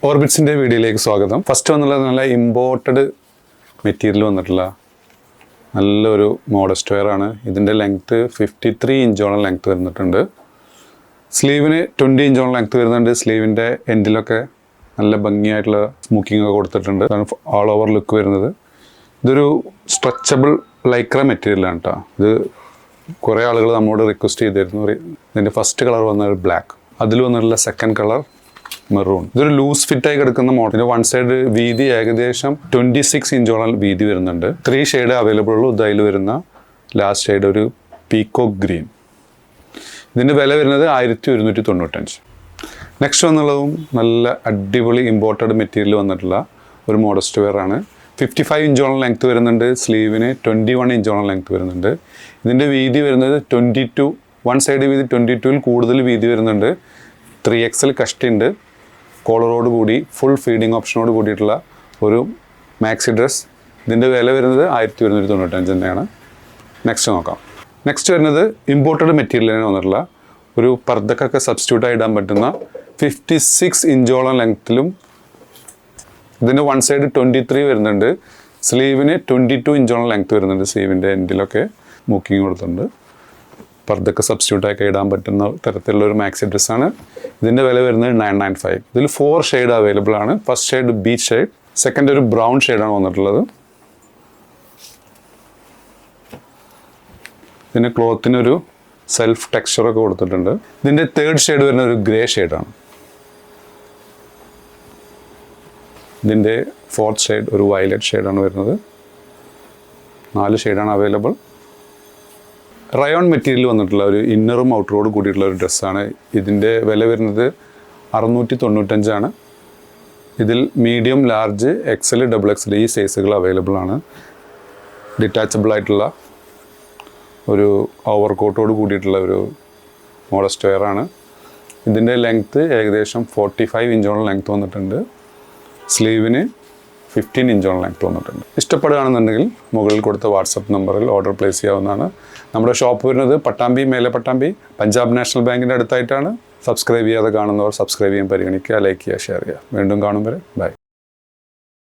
ഓർബിറ്റ്സിൻ്റെ വീഡിയോയിലേക്ക് സ്വാഗതം. ഫസ്റ്റ് വന്നുള്ള നല്ല ഇമ്പോർട്ടഡ് മെറ്റീരിയൽ വന്നിട്ടുള്ള നല്ലൊരു മോഡസ്റ്റ് വെയർ ആണ്. ഇതിൻ്റെ ലെങ്ത്ത് 53 ഇഞ്ചോളം ലെങ്ത്ത് വരുന്നിട്ടുണ്ട്. സ്ലീവിന് 20 ഇഞ്ചോളം ലെങ്ത്ത് വരുന്നുണ്ട്. സ്ലീവിൻ്റെ എൻഡിലൊക്കെ നല്ല ഭംഗിയായിട്ടുള്ള സ്മൂക്കിംഗ് ഒക്കെ കൊടുത്തിട്ടുണ്ട്. ഓൾ ഓവർ ലുക്ക് വരുന്നത്. ഇതൊരു സ്ട്രെച്ചബിൾ ലൈക്ര മെറ്റീരിയലാണ് കേട്ടോ. ഇത് കുറേ ആളുകൾ നമ്മോട് റിക്വസ്റ്റ് ചെയ്തിരുന്നു. ഇതിൻ്റെ ഫസ്റ്റ് കളർ വന്നത് ബ്ലാക്ക്, അതിൽ വന്നിട്ടുള്ള സെക്കൻഡ് കളർ മെറൂൺ. ഇതൊരു ലൂസ് ഫിറ്റായി കിടക്കുന്ന മോഡൽ. വൺ സൈഡ് വീതി ഏകദേശം 26 ഇഞ്ചോളം വീതി വരുന്നുണ്ട്. 3 ഷെയ്ഡ് അവൈലബിൾ ഉള്ളൂ. ഇതിൽ വരുന്ന ലാസ്റ്റ് ഷെയ്ഡ് ഒരു പീക്കോക്ക് ഗ്രീൻ. ഇതിൻ്റെ വില വരുന്നത് 1195. നെക്സ്റ്റ് വന്നുള്ളതും നല്ല അടിപൊളി ഇമ്പോർട്ടഡ് മെറ്റീരിയൽ വന്നിട്ടുള്ള ഒരു മോഡസ്റ്റ് വെയർ ആണ്. 55 ഇഞ്ചോളം ലെങ്ത്ത് വരുന്നുണ്ട്. സ്ലീവിന് 21 ഇഞ്ചോളം ലെങ്ത്ത് വരുന്നുണ്ട്. ഇതിൻ്റെ വീതി വരുന്നത് 22. വൺ സൈഡ് വീതി 22-ൽ കൂടുതൽ വീതി വരുന്നുണ്ട്. 3XL കഷ്ടിയുണ്ട്. കോളറോട് കൂടി ഫുൾ ഫീഡിങ് ഓപ്ഷനോട് കൂടിയിട്ടുള്ള ഒരു മാക്സി ഡ്രസ്. ഇതിൻ്റെ വില വരുന്നത് 1195 തന്നെയാണ്. നെക്സ്റ്റ് നോക്കാം. നെക്സ്റ്റ് വരുന്നത് ഇമ്പോർട്ടഡ് മെറ്റീരിയലിന് വന്നിട്ടുള്ള ഒരു പർദ്ദക്കൊക്കെ സബ്സ്റ്റിറ്റ്യൂട്ടായി ഇടാൻ പറ്റുന്ന 56 ഇഞ്ചോളം ലെങ്ത്തിലും ഇതിൻ്റെ വൺ സൈഡ് 23 വരുന്നുണ്ട്. സ്ലീവിന് 22 ഇഞ്ചോളം ലെങ്ത്ത് വരുന്നുണ്ട്. സ്ലീവിൻ്റെ എൻഡിലൊക്കെ മൂക്കിങ് കൊടുത്തിട്ടുണ്ട്. പർദ്ദക്ക് സബ്സ്റ്റിറ്റ്യൂട്ടായി ഇടാൻ പറ്റുന്ന തരത്തിലുള്ള ഒരു മാക്സി ഡ്രസ്സാണ്. ഇതിൻ്റെ വില വരുന്നത് 995. ഇതിൽ 4 ഷെയ്ഡ് അവൈലബിൾ ആണ്. First shade beach shade, second ഒരു ബ്രൗൺ ഷെയ്ഡാണ് വന്നിട്ടുള്ളത്. ഇതിൻ്റെ ക്ലോത്തിനൊരു സെൽഫ് ടെക്സ്ചറൊക്കെ കൊടുത്തിട്ടുണ്ട്. ഇതിൻ്റെ തേർഡ് ഷെയ്ഡ് വരുന്ന ഒരു ഗ്രേ ഷെയ്ഡാണ്. ഇതിൻ്റെ ഫോർത്ത് ഷെയ്ഡ് ഒരു വയലറ്റ് ഷെയ്ഡാണ് വരുന്നത്. 4 ഷെയ്ഡാണ് അവൈലബിൾ. റയോൺ മെറ്റീരിയൽ വന്നിട്ടുള്ള ഒരു ഇന്നറും ഔട്ടറോട് കൂടിയിട്ടുള്ള ഒരു ഡ്രസ്സാണ്. ഇതിൻ്റെ വില വരുന്നത് 695 ആണ്. ഇതിൽ മീഡിയം, ലാർജ്, XL, XXL ഈ സൈസുകൾ അവൈലബിൾ ആണ്. ഡിറ്റാച്ചബിൾ ആയിട്ടുള്ള ഒരു ഓവർകോട്ടോട് കൂടിയിട്ടുള്ള ഒരു മോഡസ്റ്റ് വെയർ ആണ്. ഇതിൻ്റെ ലെങ്ത്ത് ഏകദേശം 45 ഇഞ്ചോളം ലെങ്ത്ത് വന്നിട്ടുണ്ട്. സ്ലീവിന് 15 ഇഞ്ചോളം ലെങ്ത്ത് വന്നിട്ടുണ്ട്. ഇഷ്ടപ്പെടുകയാണെന്നുണ്ടെങ്കിൽ മുകളിൽ കൊടുത്ത വാട്സപ്പ് നമ്പറിൽ ഓർഡർ പ്ലേസ് ചെയ്യാവുന്നതാണ്. നമ്മുടെ ഷോപ്പ് വരുന്നത് പട്ടാമ്പി, മേലെ പട്ടാമ്പി, പഞ്ചാബ് നാഷണൽ ബാങ്കിൻ്റെ അടുത്തായിട്ടാണ്. സബ്സ്ക്രൈബ് ചെയ്യാതെ കാണുന്നവർ സബ്സ്ക്രൈബ് ചെയ്യാൻ പരിഗണിക്കുക, ലൈക്ക് ചെയ്യുക, ഷെയർ ചെയ്യുക. വീണ്ടും കാണും വരെ ബൈ.